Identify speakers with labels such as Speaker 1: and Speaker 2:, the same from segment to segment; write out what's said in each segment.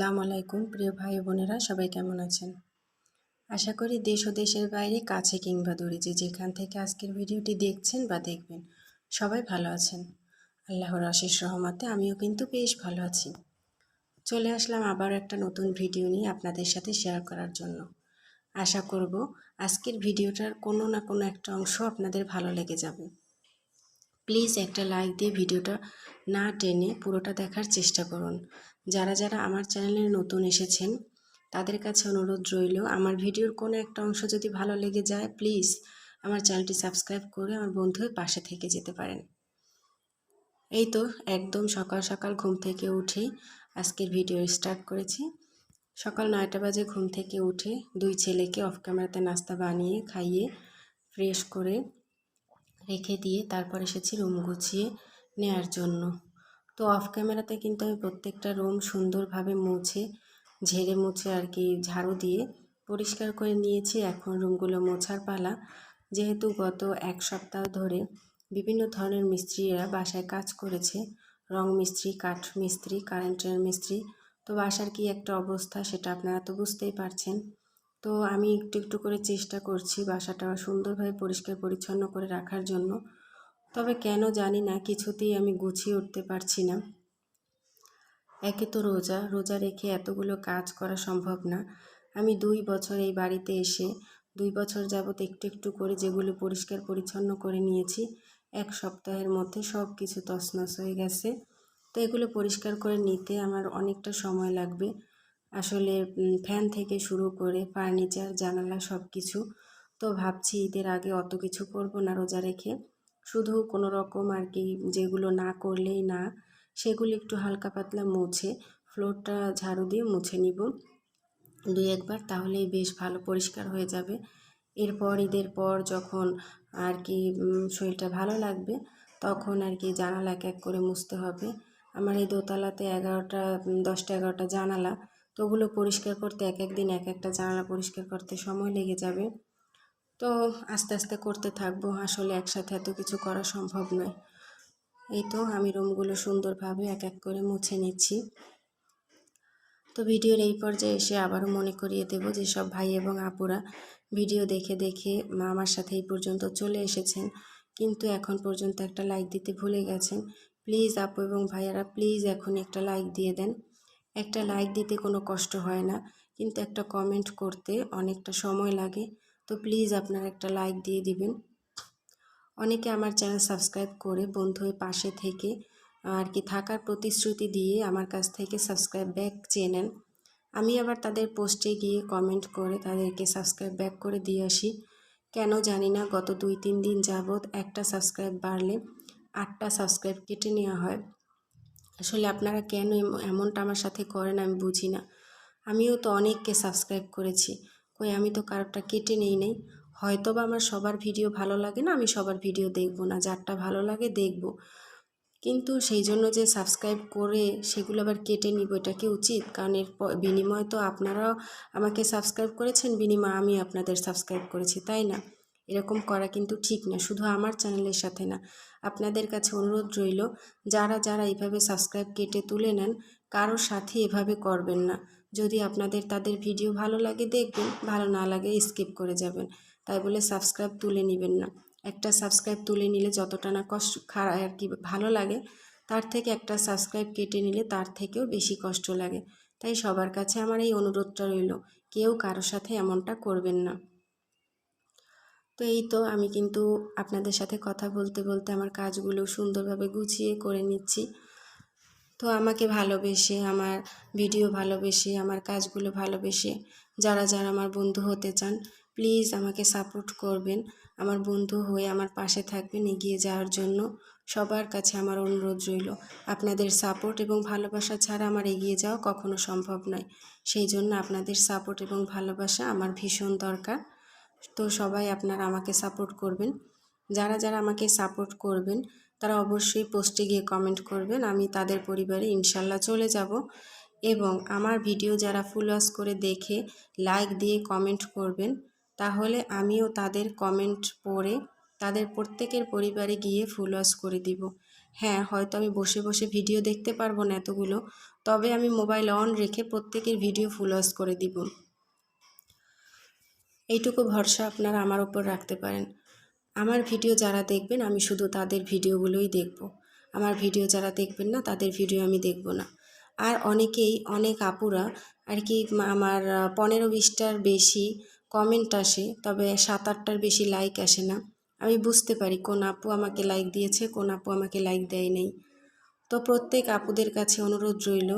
Speaker 1: আসসালামু আলাইকুম প্রিয় ভাই বোনেরা, সবাই কেমন আছেন? আশা করি দেশ ও দেশের বাইরে, কাছে কিংবা দূরে, যে যেখান থেকে আজকের ভিডিওটি দেখছেন বা দেখবেন, সবাই ভালো আছেন। আল্লাহর অশেষ রহমতে আমিও কিন্তু বেশ ভালো আছি। চলে আসলাম আবার একটা নতুন ভিডিও নিয়ে আপনাদের সাথে শেয়ার করার জন্য। আশা করব আজকের ভিডিওটার কোনো না কোনো একটা অংশ আপনাদের ভালো লেগে যাবে। প্লিজ একটা লাইক দিয়ে ভিডিওটা না টেনে পুরোটা দেখার চেষ্টা করুন। যারা যারা আমার চ্যানেলে নতুন এসেছেন তাদের কাছে অনুরোধ রইল, আমার ভিডিওর কোনো একটা অংশ যদি ভালো লেগে যায় প্লিজ আমার চ্যানেলটি সাবস্ক্রাইব করে আমার বন্ধু হয়ে পাশে থেকে যেতে পারেন। এই তো একদম সকাল সকাল ঘুম থেকে উঠেই আজকের ভিডিও স্টার্ট করেছি। সকাল 9টা বাজে ঘুম থেকে উঠে দুই ছেলেকে অফ ক্যামেরাতে নাস্তা বানিয়ে খাইয়ে ফ্রেশ করে রেখে দিয়ে তারপর এসেছি রুম গুছিয়ে নেওয়ার জন্য। তো অফ ক্যামেরাতে কিন্তু আমি প্রত্যেকটা রুম সুন্দরভাবে ঝেড়ে মুছে আর কি ঝাড়ু দিয়ে পরিষ্কার করে নিয়েছি। এখন রুমগুলো মোছার পালা। যেহেতু গত এক সপ্তাহ ধরে বিভিন্ন ধরনের মিস্ত্রিরা বাসায় কাজ করেছে, রং মিস্ত্রি, কাঠ মিস্ত্রি, কারেন্টের মিস্ত্রি, তো বাসার কি একটা অবস্থা সেটা আপনারা তো বুঝতেই পারছেন। তো আমি একটু একটু করে চেষ্টা করছি বাসাটা সুন্দরভাবে পরিষ্কার পরিচ্ছন্ন করে রাখার জন্য। তবে কেন জানি না কিছুতেই আমি গুছিয়ে উঠতে পারছি না। একে তো রোজা রেখে এতগুলো কাজ করা সম্ভব না। আমি 2 বছর এই বাড়িতে এসে 2 বছর যাবৎ একটু একটু করে যেগুলো পরিষ্কার পরিচ্ছন্ন করে নিয়েছি, এক সপ্তাহের মধ্যে সব কিছু তছনছ হয়ে গেছে। তো এগুলো পরিষ্কার করে নিতে আমার অনেকটা সময় লাগবে। আসলে ফ্যান থেকে শুরু করে ফার্নিচার, জানালা সব কিছু। তো ভাবছি ঈদের আগে অত কিছু করব না রোজা রেখে, শুধু কোনো রকম আর কি যেগুলো না করলেই না সেগুলো একটু হালকা পাতলা মুছে ফ্লোরটা ঝাড়ু দিয়ে মুছে নিব 2-1 বার, তাহলেই বেশ ভালো পরিষ্কার হয়ে যাবে। এরপর ঈদের পর যখন আর কি শরীরটা ভালো লাগবে তখন আর কি জানালা এক এক করে মুছতে হবে। আমার এই দোতলাতে 10টা 11টা জানালা, তো ওগুলো পরিষ্কার করতে এক এক দিন এক একটা জানালা পরিষ্কার করতে সময় লেগে যাবে। তো আস্তে আস্তে করতে থাকবো, আসলে একসাথে এত কিছু করা সম্ভব নয়। এই তো আমি রুমগুলো সুন্দরভাবে এক এক করে মুছে নিচ্ছি। তো ভিডিওর এই পর্যায়ে এসে আবারও মনে করিয়ে দেব যে সব ভাই এবং আপুরা ভিডিও দেখে দেখে আমার সাথে এই পর্যন্ত চলে এসেছেন, কিন্তু এখন পর্যন্ত একটা লাইক দিতে ভুলে গেছেন। প্লিজ আপু এবং ভাইয়ারা, প্লিজ এখনই একটা লাইক দিয়ে দেন। একটা লাইক দিতে কোনো কষ্ট হয় না, কিন্তু একটা কমেন্ট করতে অনেকটা সময় লাগে। তো প্লিজ আপনারা একটা লাইক দিয়ে দিবেন। অনেকে আমার চ্যানেল সাবস্ক্রাইব করে বন্ধু হয়ে পাশে থেকে আর কি থাকার প্রতিশ্রুতি দিয়ে আমার কাছ থেকে সাবস্ক্রাইব ব্যাক চেয়ে নেন। আমি আবার তাদের পোস্টে গিয়ে কমেন্ট করে তাদেরকে সাবস্ক্রাইব ব্যাক করে দিয়ে আসি। কেন জানি না গত 2-3 দিন যাবৎ একটা সাবস্ক্রাইব বাড়লে 8টা সাবস্ক্রাইব কেটে নেওয়া হয়। আসলে আপনারা কেন এমনটা আমার সাথে করেন আমি বুঝি না। আমিও তো অনেককে সাবস্ক্রাইব করেছি, কই আমি তো কারোরটা কেটে নেই নাই। হয়তো বা আমার সবার ভিডিও ভালো লাগে না, আমি সবার ভিডিও দেখব না, যারটা ভালো লাগে দেখব, কিন্তু সেই জন্য যে সাবস্ক্রাইব করে সেগুলো আবার কেটে নিব, এটা কি উচিত? কারণ এর বিনিময়ে তো আপনারাও আমাকে সাবস্ক্রাইব করেছেন, বিনিময়ে আমি আপনাদের সাবস্ক্রাইব করেছি, তাই না? এরকম করা কিন্তু ঠিক না, শুধু আমার চ্যানেলের সাথে না। আপনাদের কাছে অনুরোধ রইল, যারা যারা এইভাবে সাবস্ক্রাইব কেটে তুলে নেন কারোর সাথে এভাবে করবেন না। যদি আপনাদের তাদের ভিডিও ভালো লাগে দেখবেন, ভালো না লাগে স্কিপ করে যাবেন, তাই বলে সাবস্ক্রাইব তুলে নেবেন না। একটা সাবস্ক্রাইব তুলে নিলে যতটা না কষ্ট আর কি ভালো লাগে, তার থেকে একটা সাবস্ক্রাইব কেটে নিলে তার থেকেও বেশি কষ্ট লাগে। তাই সবার কাছে আমার এই অনুরোধটা রইল, কেউ কারোর সাথে এমনটা করবেন না। তো এই তো আমি কিন্তু আপনাদের সাথে কথা বলতে বলতে আমার কাজগুলো সুন্দরভাবে গুছিয়ে করে নিচ্ছি। তো আমাকে ভালোবেসে, আমার ভিডিও ভালোবেসে, আমার কাজগুলো ভালোবেসে যারা যারা আমার বন্ধু হতে চান প্লিজ আমাকে সাপোর্ট করবেন, আমার বন্ধু হয়ে আমার পাশে থাকবেন এগিয়ে যাওয়ার জন্য। সবার কাছে আমার অনুরোধ রইল, আপনাদের সাপোর্ট এবং ভালোবাসা ছাড়া আমার এগিয়ে যাওয়া কখনো সম্ভব নয়। সেই জন্য আপনাদের সাপোর্ট এবং ভালোবাসা আমার ভীষণ দরকার। তো সবাই আপনারা আমাকে সাপোর্ট করবেন। যারা যারা আমাকে সাপোর্ট করবেন তারা অবশ্যই পোস্টে গিয়ে কমেন্ট করবেন, আমি তাদের পরিবারে ইনশাল্লাহ চলে যাব। এবং আমার ভিডিও যারা ফুল ওয়াচ করে দেখে লাইক দিয়ে কমেন্ট করবেন, তাহলে আমিও তাদের কমেন্ট পড়ে তাদের প্রত্যেকের পরিবারে গিয়ে ফুল ওয়াচ করে দিব। হ্যাঁ, হয়তো আমি বসে বসে ভিডিও দেখতে পারবো না এতগুলো, তবে আমি মোবাইল অন রেখে প্রত্যেকের ভিডিও ফুল ওয়াচ করে দিব। এইটুকু ভরসা আপনারা আমার উপর রাখতে পারেন। আমার ভিডিও যারা দেখবেন আমি শুধু তাদের ভিডিওগুলোই দেখব, আমার ভিডিও যারা দেখবেন না তাদের ভিডিও আমি দেখব না। আর অনেক আপুরা আর কি আমার 15-20টার বেশি কমেন্ট আসে, তবে 7-8টার বেশি লাইক আসে না। আমি বুঝতে পারি কোন আপু আমাকে লাইক দিয়েছে, কোন আপু আমাকে লাইক দেয় নাই। তো প্রত্যেক আপুদের কাছে অনুরোধ রইল,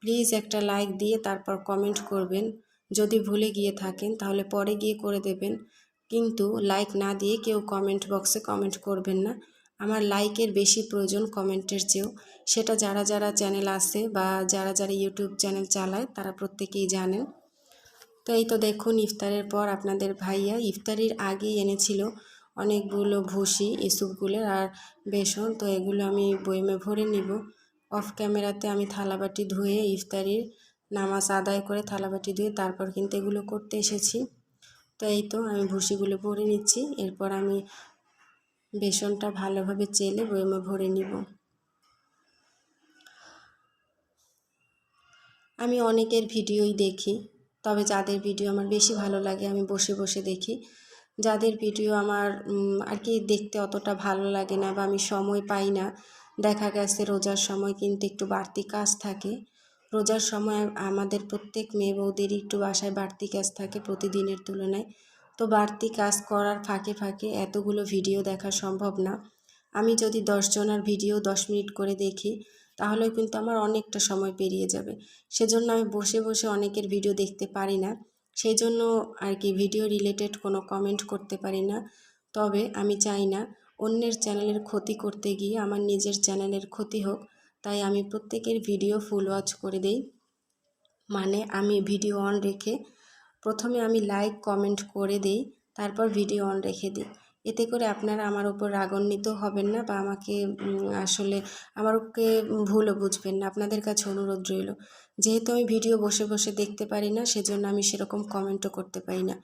Speaker 1: প্লিজ একটা লাইক দিয়ে তারপর কমেন্ট করবেন। যদি ভুলে গিয়ে থাকেন তাহলে পরে গিয়ে করে দেবেন, কিন্তু লাইক না দিয়ে কেউ কমেন্ট বক্সে কমেন্ট করবেন না। আমার লাইকের বেশি প্রয়োজন কমেন্টের চেয়েও। সেটা যারা যারা চ্যানেল আছে বা যারা যারা ইউটিউব চ্যানেল চালায় তারা প্রত্যেকেই জানেন। তো এই তো দেখুন, ইফতারের পর আপনাদের ভাইয়া ইফতারির আগেই এনেছিল অনেকগুলো ভুসি ইসুপগুলের আর বেসন। তো এগুলো আমি বয়মে ভরে নিব। অফ ক্যামেরাতে আমি থালাবাটি ধুয়ে ইফতারির নামাজ আদায় করে থালাবাটি ধুয়ে তারপর কিন্তু এগুলো করতে এসেছি। তো এই তো আমি ভুসিগুলো ভরে নিচ্ছি, এরপর আমি বেসনটা ভালোভাবে চেলে বয়মে ভরে নিব। আমি অনেকের ভিডিওই দেখি, তবে যাদের ভিডিও আমার বেশি ভালো লাগে আমি বসে বসে দেখি। যাদের ভিডিও আমার আর কি দেখতে অতটা ভালো লাগে না বা আমি সময় পাই না, দেখা গেছে রোজার সময় কিন্তু একটু বাড়তি কাজ থাকে। রোজার সময় আমাদের প্রত্যেক মেয়ে বউদেরই একটু বাসায় বাড়তি কাজ থাকে প্রতিদিনের তুলনায়। তো বাড়তি কাজ করার ফাঁকে ফাঁকে এতগুলো ভিডিও দেখা সম্ভব না। আমি যদি 10 জনের ভিডিও 10 মিনিট করে দেখি তাহলেও কিন্তু আমার অনেকটা সময় পেরিয়ে যাবে। সেজন্য আমি বসে বসে অনেকের ভিডিও দেখতে পারি না, সেই জন্য আর কি ভিডিও রিলেটেড কোনো কমেন্ট করতে পারি না। তবে আমি চাই না অন্যের চ্যানেলের ক্ষতি করতে গিয়ে আমার নিজের চ্যানেলের ক্ষতি হোক, তাই আমি প্রত্যেকের ভিডিও ফুল ওয়াচ করে দেই। মানে আমি ভিডিও অন রেখে প্রথমে আমি লাইক কমেন্ট করে দেই, তারপর ভিডিও অন রেখে দিই। এতে করে আপনারা আমার উপর রাগান্বিত হবেন না বা আমাকে আসলে আমাকে ভুলও বুঝবেন না। আপনাদের কাছে অনুরোধ রইল, যেহেতু আমি ভিডিও বসে বসে দেখতে পারি না সেজন্য আমি সেরকম কমেন্টও করতে পারি না।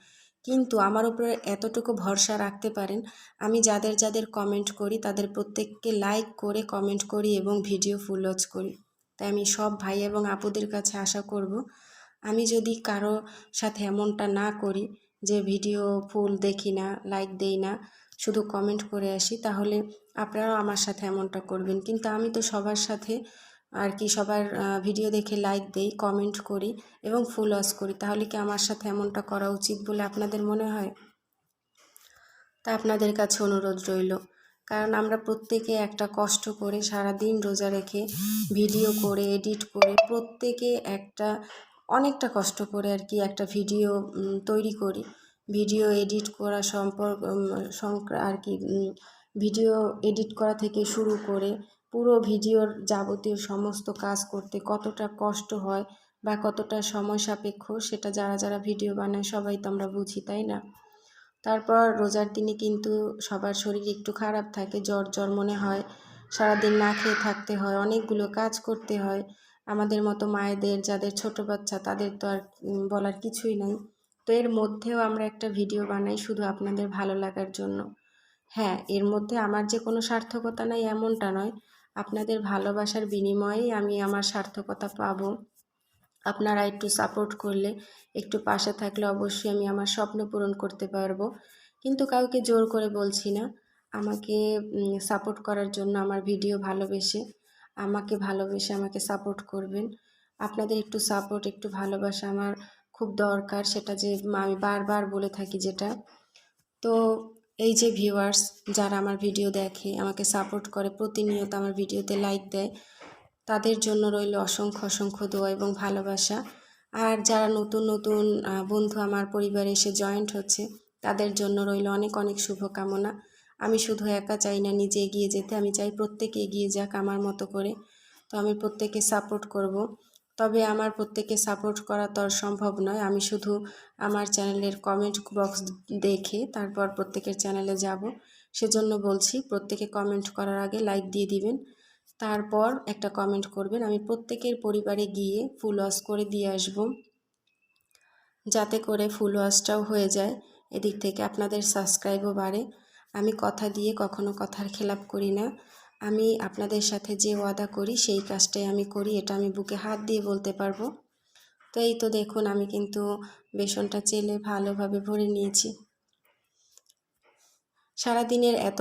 Speaker 1: কিন্তু আমার উপরে এতটুকু ভরসা রাখতে পারেন, আমি যাদের যাদের কমেন্ট করি তাদের প্রত্যেককে লাইক করে কমেন্ট করি এবং ভিডিও ফুল ওয়াচ করি। তাই আমি সব ভাই এবং আপুদের কাছে আশা করব, আমি যদি কারো সাথে এমনটা না করি যে ভিডিও ফুল দেখি না, লাইক দেই না, শুধু কমেন্ট করে আসি, তাহলে আপনারাও আমার সাথে এমনটা করবেন। কিন্তু আমি তো সবার সাথে আর কি সবার ভিডিও দেখে লাইক দেই, কমেন্ট করি এবং ফুল ওয়াচ করি। তাহলে কি আমার সাথে এমনটা করা উচিত বলে আপনাদের মনে হয়? তা আপনাদের কাছে অনুরোধ রইল, কারণ আমরা প্রত্যেকে একটা কষ্ট করে সারাদিন রোজা রেখে ভিডিও করে এডিট করে প্রত্যেকে অনেকটা কষ্ট করে আর কি একটা ভিডিও তৈরি করি। ভিডিও এডিট করা আর কি ভিডিও এডিট করা থেকে শুরু করে পুরো ভিডিওর যাবতীয় সমস্ত কাজ করতে কতটা কষ্ট হয় বা কতটা সময় সাপেক্ষ সেটা যারা যারা ভিডিও বানায় সবাই তো আমরা বুঝি, তাই না? তারপর রোজার দিনে কিন্তু সবার শরীর একটু খারাপ থাকে, জ্বর জ্বর মনে হয়, সারাদিন না খেয়ে থাকতে হয়, অনেকগুলো কাজ করতে হয়। আমাদের মতো মায়েদের যাদের ছোট বাচ্চা তাদের তো আর বলার কিছুই নাই। তো এর মধ্যেও আমরা একটা ভিডিও বানাই শুধু আপনাদের ভালো লাগার জন্য। হ্যাঁ, এর মধ্যে আমার যে কোনো সার্থকতা নাই এমনটা নয়, আপনাদের ভালোবাসার বিনিময়েই আমি আমার সার্থকতা পাবো। আপনারা একটু সাপোর্ট করলে, একটু পাশে থাকলে অবশ্যই আমি আমার স্বপ্ন পূরণ করতে পারবো। কিন্তু কাউকে জোর করে বলছি না, আমাকে সাপোর্ট করার জন্য আমার ভিডিও ভালোবেসে আমাকে সাপোর্ট করবেন। আপনাদের একটু সাপোর্ট একটু ভালোবাসা আমার খুব দরকার, সেটা যে আমি বারবার বলে থাকি যেটা। তো এই যে ভিউয়ার্স যারা আমার ভিডিও দেখে আমাকে সাপোর্ট করে প্রতিনিয়ত আমার ভিডিওতে লাইক দেয়, তাদের জন্য রইল অসংখ্য অসংখ্য দোয়া এবং ভালোবাসা। আর যারা নতুন নতুন বন্ধু আমার পরিবারে এসে জয়েন্ট হচ্ছে তাদের জন্য রইল অনেক অনেক শুভকামনা। আমি শুধু একা চাই না নিজে এগিয়ে যেতে, আমি চাই প্রত্যেকে এগিয়ে যাক আমার মতো করে। তো আমি প্রত্যেকে সাপোর্ট করব, তবে আমার প্রত্যেকে সাপোর্ট করা তো আর সম্ভব নয়। আমি শুধু আমার চ্যানেলের কমেন্ট বক্স দেখে তারপর প্রত্যেকের চ্যানেলে যাব। সেজন্য বলছি প্রত্যেকে কমেন্ট করার আগে লাইক দিয়ে দিবেন, তারপর একটা কমেন্ট করবেন। আমি প্রত্যেকের পরিবারে গিয়ে ফুল ওয়াশ করে দিয়ে আসব, যাতে করে ফুল ওয়াশটাও হয়ে যায়, এদিক থেকে আপনাদের সাবস্ক্রাইবও বাড়ে। আমি কথা দিয়ে কখনো কথার খেলাপ করি না। আমি আপনাদের সাথে যে ওয়াদা করি সেই কাজটাই আমি করি, এটা আমি বুকে হাত দিয়ে বলতে পারবো। তো এই তো দেখুন, আমি কিন্তু বেসনটা চেলে ভালোভাবে ভরে নিয়েছি। সারাদিনের এত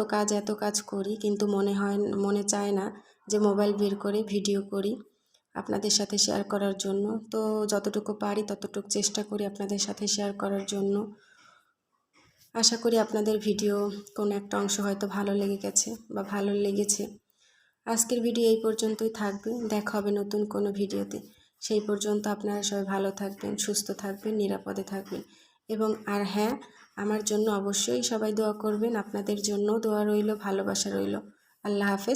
Speaker 1: কাজ করি, কিন্তু মনে চায় না যে মোবাইল বের করে ভিডিও করি আপনাদের সাথে শেয়ার করার জন্য। তো যতটুকু পারি ততটুকু চেষ্টা করি আপনাদের সাথে শেয়ার করার জন্য। আশা করি আপনাদের ভিডিও কোনো একটা অংশ হয়তো ভালো লেগে গেছে বা ভালো লেগেছে। আজকের ভিডিও এই পর্যন্তই থাকবে, দেখা হবে নতুন কোনো ভিডিওতে। সেই পর্যন্ত আপনারা সবাই ভালো থাকবেন, সুস্থ থাকবেন, নিরাপদে থাকবেন। এবং হ্যাঁ, আমার জন্য অবশ্যই সবাই দোয়া করবেন, আপনাদের জন্য দোয়া রইল, ভালোবাসা রইল। আল্লাহ হাফেজ।